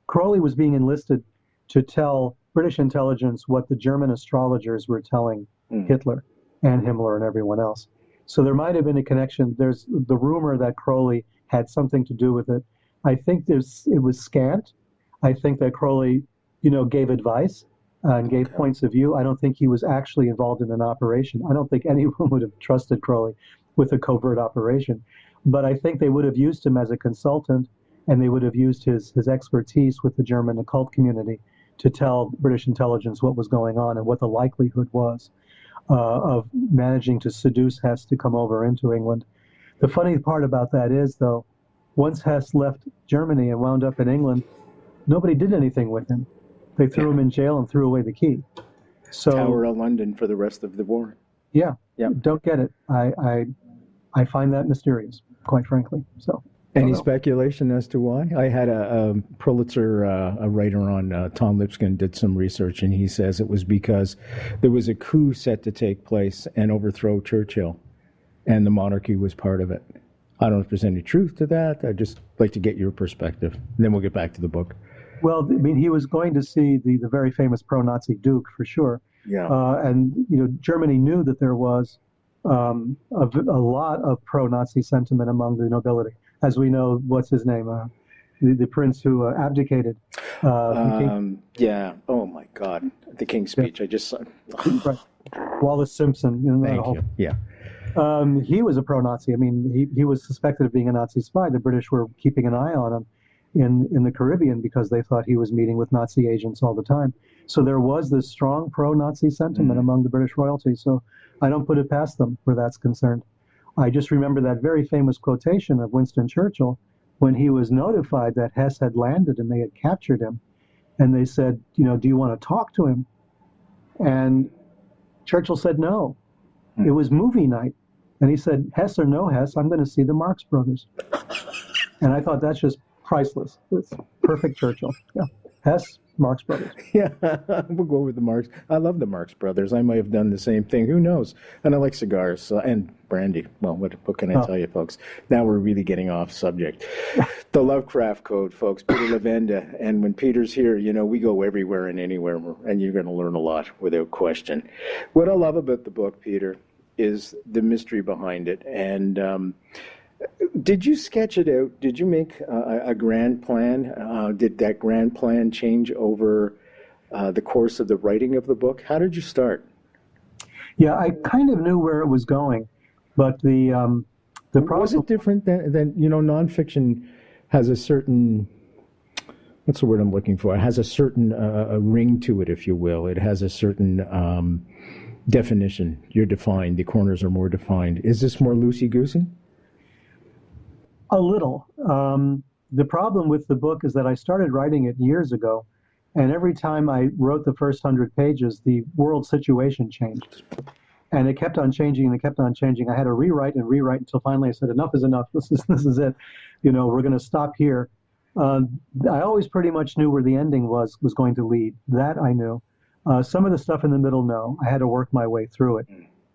Crowley was being enlisted to tell British intelligence what the German astrologers were telling Hitler and Himmler and everyone else. So there might have been a connection. There's the rumor that Crowley had something to do with it. I think it was scant. I think that Crowley, gave advice and gave points of view. I don't think he was actually involved in an operation. I don't think anyone would have trusted Crowley with a covert operation. But I think they would have used him as a consultant, and they would have used his expertise with the German occult community to tell British intelligence what was going on and what the likelihood was of managing to seduce Hess to come over into England. The funny part about that is, though, once Hess left Germany and wound up in England, nobody did anything with him. They threw him in jail and threw away the key. So Tower of London for the rest of the war? Yeah. Yeah. Don't get it. I find that mysterious, quite frankly. So. Any speculation as to why? I had a Pulitzer, a writer on Tom Lipscomb did some research, and he says it was because there was a coup set to take place and overthrow Churchill, and the monarchy was part of it. I don't know if there's any truth to that. I'd just like to get your perspective. And then we'll get back to the book. Well, I mean, he was going to see the very famous pro-Nazi Duke, for sure. Yeah. And, Germany knew that there was a lot of pro-Nazi sentiment among the nobility. As we know, what's his name? The prince who abdicated. Yeah. Oh, my God. The King's Speech. I just saw. Right. Wallace Simpson. Thank you. Yeah. He was a pro-Nazi. I mean, he was suspected of being a Nazi spy. The British were keeping an eye on him in the Caribbean because they thought he was meeting with Nazi agents all the time. So there was this strong pro-Nazi sentiment among the British royalty. So I don't put it past them where that's concerned. I just remember that very famous quotation of Winston Churchill when he was notified that Hess had landed and they had captured him. And they said, do you want to talk to him? And Churchill said no. It was movie night. And he said, Hess or no Hess, I'm going to see the Marx Brothers. And I thought that's just priceless. It's perfect Churchill. Yeah. Hess, Marx Brothers. Yeah, we'll go with the Marx. I love the Marx Brothers. I might have done the same thing. Who knows? And I like cigars and brandy. Well, what can I tell you, folks? Now we're really getting off subject. The Lovecraft Code, folks. Peter Levenda. And when Peter's here, we go everywhere and anywhere, and you're going to learn a lot without question. What I love about the book, Peter, is the mystery behind it. And did you sketch it out? Did you make a grand plan? Did that grand plan change over the course of the writing of the book? How did you start? Yeah, I kind of knew where it was going, but the problem... Was it different than nonfiction has a certain... What's the word I'm looking for? It has a certain a ring to it, if you will. It has a certain definition. You're defined. The corners are more defined. Is this more loosey-goosey? A little. The problem with the book is that I started writing it years ago, and every time I wrote the first 100 pages, the world situation changed. And it kept on changing, and it kept on changing. I had to rewrite until finally I said, enough is enough. This is it. We're going to stop here. I always pretty much knew where the ending was going to lead. That I knew. Some of the stuff in the middle, no. I had to work my way through it.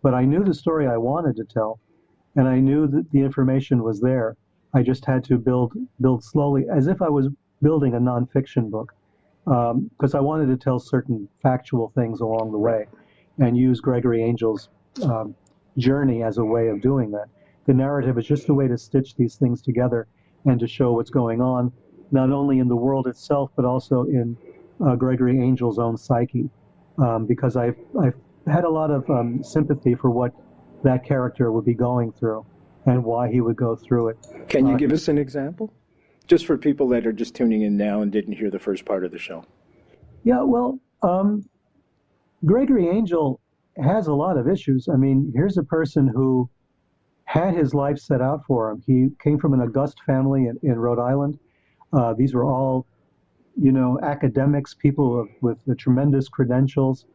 But I knew the story I wanted to tell, and I knew that the information was there. I just had to build slowly, as if I was building a nonfiction book, because I wanted to tell certain factual things along the way and use Gregory Angel's journey as a way of doing that. The narrative is just a way to stitch these things together and to show what's going on, not only in the world itself, but also in Gregory Angel's own psyche, because I've had a lot of sympathy for what that character would be going through and why he would go through it. Can you give us an example? Just for people that are just tuning in now and didn't hear the first part of the show. Yeah, well, Gregory Angel has a lot of issues. I mean, here's a person who had his life set out for him. He came from an august family in Rhode Island. These were all, academics, people with the tremendous credentials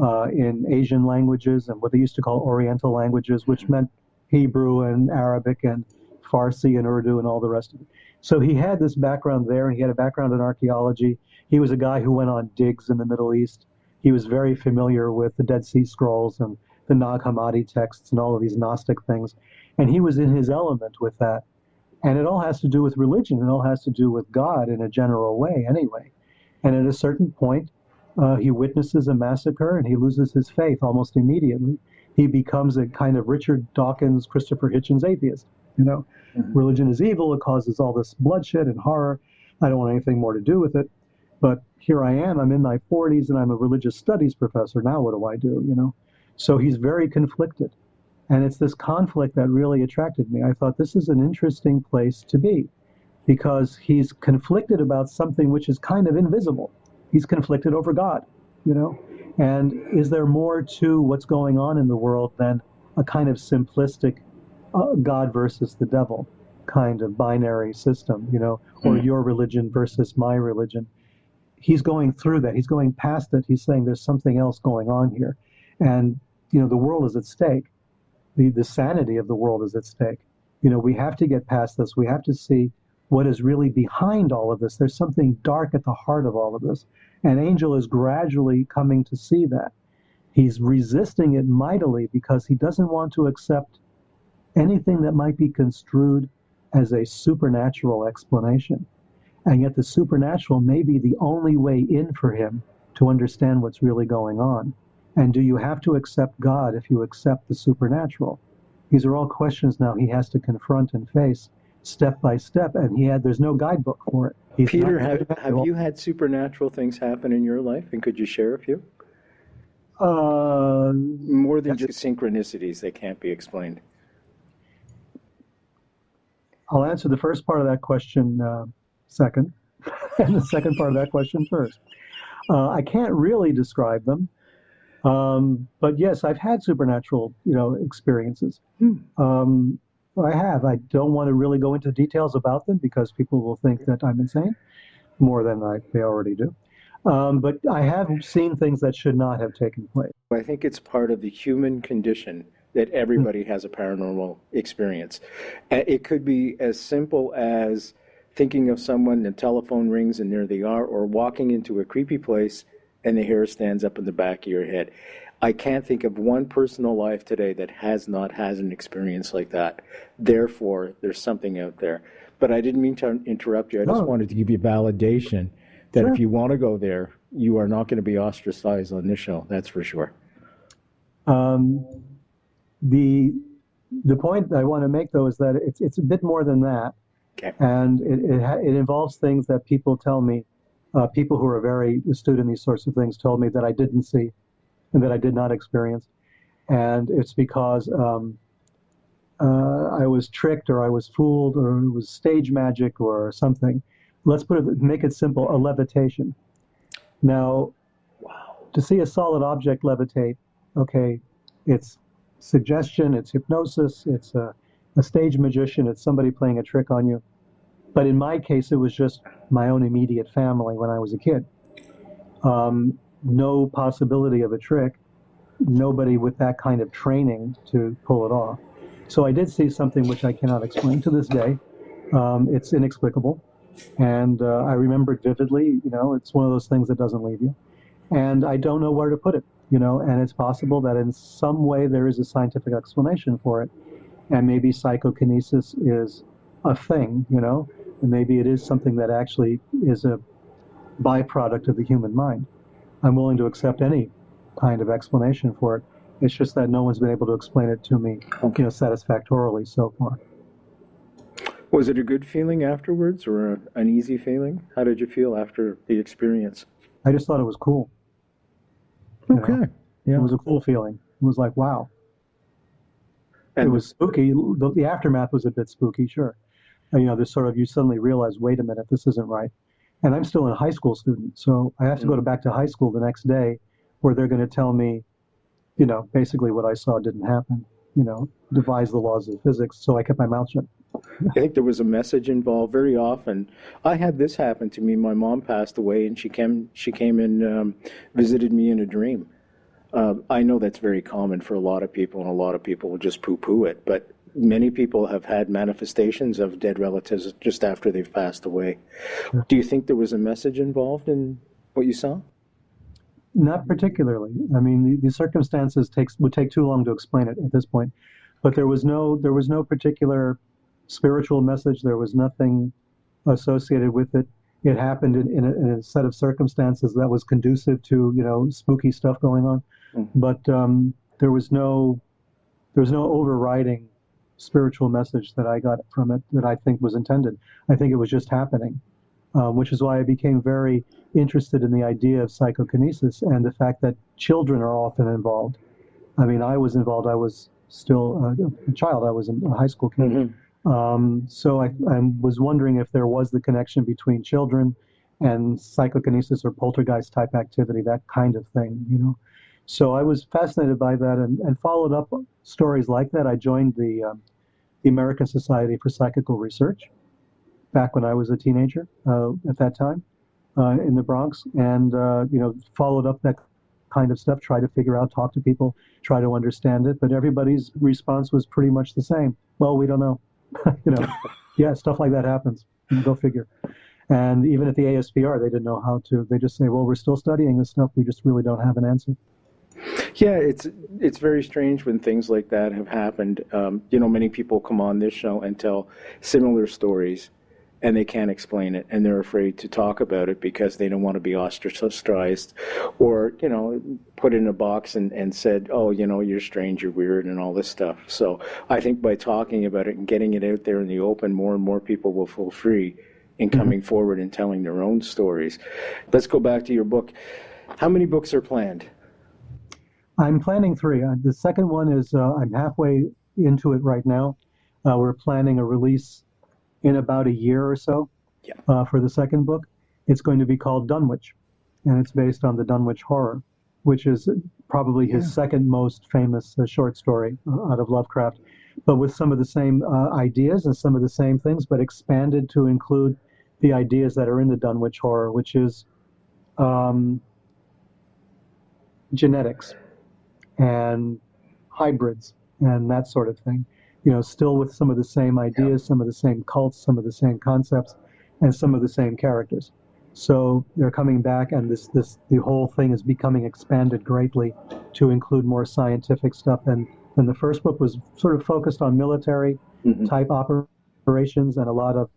in Asian languages and what they used to call Oriental languages, which meant Hebrew and Arabic and Farsi and Urdu and all the rest of it. So he had this background there, and he had a background in archaeology. He was a guy who went on digs in the Middle East. He was very familiar with the Dead Sea Scrolls and the Nag Hammadi texts and all of these Gnostic things. And he was in his element with that. And it all has to do with religion. It all has to do with God in a general way anyway. And at a certain point, he witnesses a massacre and he loses his faith almost immediately. He becomes a kind of Richard Dawkins, Christopher Hitchens atheist. Religion is evil. It causes all this bloodshed and horror. I don't want anything more to do with it. But here I am. I'm in my 40s and I'm a religious studies professor. Now what do I do? So he's very conflicted. And it's this conflict that really attracted me. I thought this is an interesting place to be because he's conflicted about something which is kind of invisible. He's conflicted over God, And is there more to what's going on in the world than a kind of simplistic God versus the devil kind of binary system, or your religion versus my religion? He's going through that. He's going past it. He's saying there's something else going on here. And, the world is at stake. The sanity of the world is at stake. We have to get past this. We have to see what is really behind all of this. There's something dark at the heart of all of this. And Angel is gradually coming to see that. He's resisting it mightily because he doesn't want to accept anything that might be construed as a supernatural explanation. And yet the supernatural may be the only way in for him to understand what's really going on. And do you have to accept God if you accept the supernatural? These are all questions now he has to confront and face step by step, and there's no guidebook for it. Peter, have you had supernatural things happen in your life, and could you share a few? More than just synchronicities that can't be explained. I'll answer the first part of that question second, and the second part of that question first. I can't really describe them, but yes, I've had supernatural, experiences. I have. I don't want to really go into details about them because people will think that I'm insane more than they already do. But I have seen things that should not have taken place. I think it's part of the human condition that everybody has a paranormal experience. It could be as simple as thinking of someone, the telephone rings and there they are, or walking into a creepy place and the hair stands up in the back of your head. I can't think of one person alive today that has not had an experience like that. Therefore, there's something out there. But I didn't mean to interrupt you. I just wanted to give you validation that if you want to go there, you are not going to be ostracized on this show. That's for sure. The point I want to make, though, is that it's a bit more than that. Okay. And it involves things that people tell me, people who are very astute in these sorts of things told me that I didn't see and that I did not experience. And it's because I was tricked or I was fooled or it was stage magic or something. Let's make it simple, a levitation. Now, to see a solid object levitate, okay, it's suggestion, it's hypnosis, it's a stage magician, it's somebody playing a trick on you. But in my case, it was just my own immediate family when I was a kid. No possibility of a trick, nobody with that kind of training to pull it off. So I did see something which I cannot explain to this day. It's inexplicable. And I remember it vividly. It's one of those things that doesn't leave you. And I don't know where to put it, and it's possible that in some way there is a scientific explanation for it. And maybe psychokinesis is a thing, and maybe it is something that actually is a byproduct of the human mind. I'm willing to accept any kind of explanation for it. It's just that no one's been able to explain it to me, satisfactorily so far. Was it a good feeling afterwards or an uneasy feeling? How did you feel after the experience? I just thought it was cool. Okay. Yeah. It was a cool feeling. It was like, wow. And it was spooky. The aftermath was a bit spooky, sure. There's sort of, you suddenly realize, wait a minute, this isn't right. And I'm still a high school student, so I have to go back to high school the next day where they're going to tell me, basically what I saw didn't happen. devise the laws of physics. So I kept my mouth shut. I think there was a message involved very often. I had this happen to me. My mom passed away, and she came and visited me in a dream. I know that's very common for a lot of people, and a lot of people will just poo-poo it. But many people have had manifestations of dead relatives just after they've passed away. Sure. Do you think there was a message involved in what you saw? Not particularly. I mean, the circumstances would take too long to explain it at this point. But there was no particular spiritual message. There was nothing associated with it. It happened in a set of circumstances that was conducive to spooky stuff going on. Mm-hmm. But there was no overriding spiritual message that I got from it that I think was intended. I think it was just happening, which is why I became very interested in the idea of psychokinesis and the fact that children are often involved. I mean, I was involved. I was still a child. I was a high school kid. Mm-hmm. So I was wondering if there was the connection between children and psychokinesis or poltergeist type activity, that kind of thing, So I was fascinated by that and followed up stories like that. I joined the American Society for Psychical Research back when I was a teenager at that time in the Bronx, and followed up that kind of stuff, try to figure out, talk to people, try to understand it. But everybody's response was pretty much the same. Well, we don't know. Yeah, stuff like that happens. Go figure. And even at the ASPR, they didn't know how to. They just say, well, we're still studying this stuff. We just really don't have an answer. Yeah, it's very strange when things like that have happened. Many people come on this show and tell similar stories, and they can't explain it, and they're afraid to talk about it because they don't want to be ostracized or, put in a box and said, oh, you're strange, you're weird, and all this stuff. So I think by talking about it and getting it out there in the open, more and more people will feel free in coming forward and telling their own stories. Let's go back to your book. How many books are planned? I'm planning 3. The second one is I'm halfway into it right now. We're planning a release in about a year or so for the second book. It's going to be called Dunwich, and it's based on the Dunwich Horror, which is probably his second most famous short story out of Lovecraft, but with some of the same ideas and some of the same things, but expanded to include the ideas that are in the Dunwich Horror, which is genetics and hybrids and that sort of thing. Still with some of the same ideas, some of the same cults, some of the same concepts, and some of the same characters. So they're coming back, and the whole thing is becoming expanded greatly to include more scientific stuff. And the first book was sort of focused on military type operations, and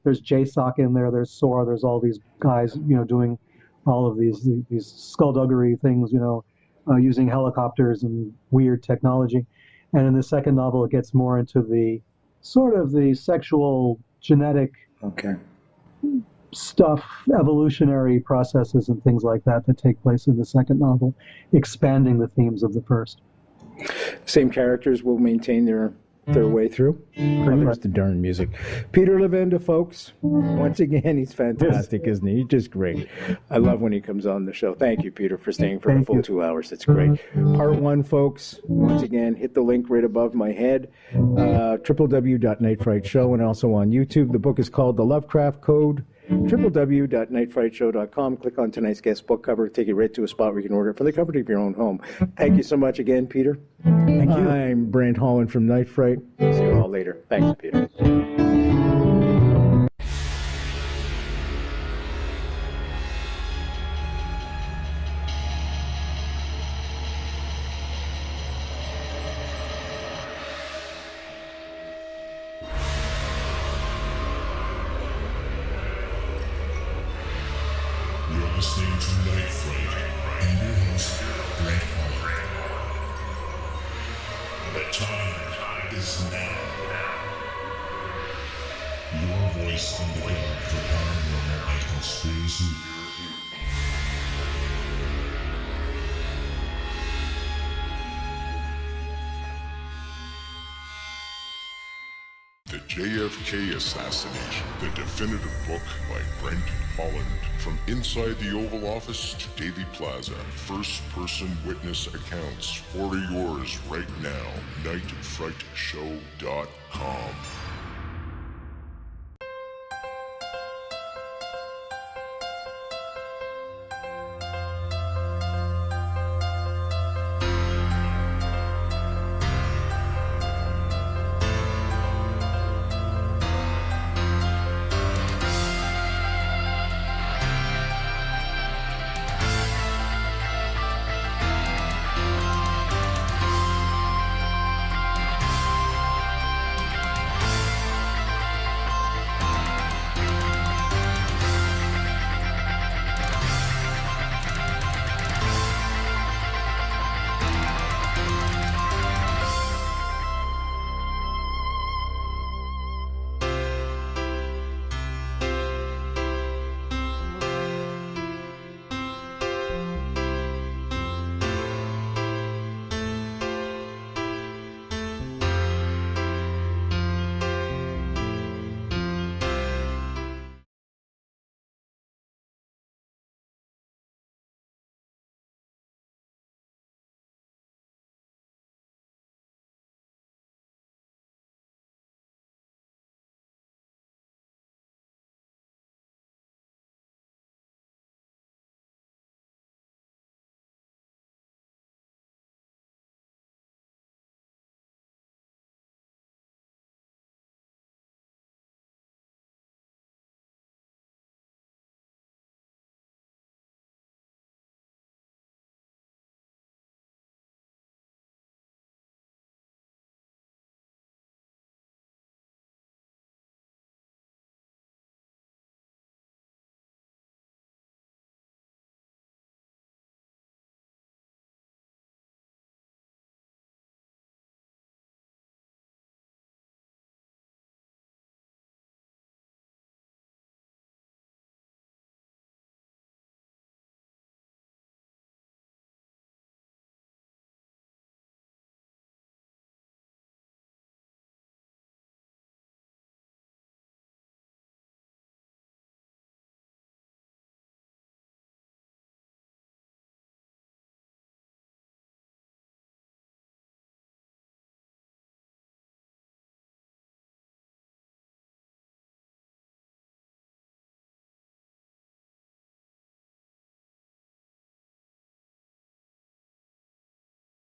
there's JSOC in there, there's SOAR, there's all these guys, doing all of these skullduggery things, using helicopters and weird technology. And in the second novel, it gets more into the sort of the sexual, genetic stuff, evolutionary processes and things like that take place in the second novel, expanding the themes of the first. Same characters will maintain their way through. There's the darn music. Peter Levenda, folks. Once again, he's fantastic, isn't he? He's just great. I love when he comes on the show. Thank you, Peter, for staying for the full 2 hours. That's great. Part 1, folks. Once again, hit the link right above my head. www.nightfrightshow, and also on YouTube. The book is called The Lovecraft Code. www.nightfrightshow.com. Click on tonight's guest book cover. Take you right to a spot where you can order it from the comfort of your own home. Thank you so much again, Peter. Thank you. I'm Brent Holland from Night Fright. See you all later. Thanks, Peter. You're listening to Night Fright and your host, Brent Holland. The time is now. Your voice in the dark for paranormal and conspiracy. The JFK Assassination, the definitive book by Brent Holland. From inside the Oval Office to Daily Plaza, first-person witness accounts. Order yours right now, nightfrightshow.com.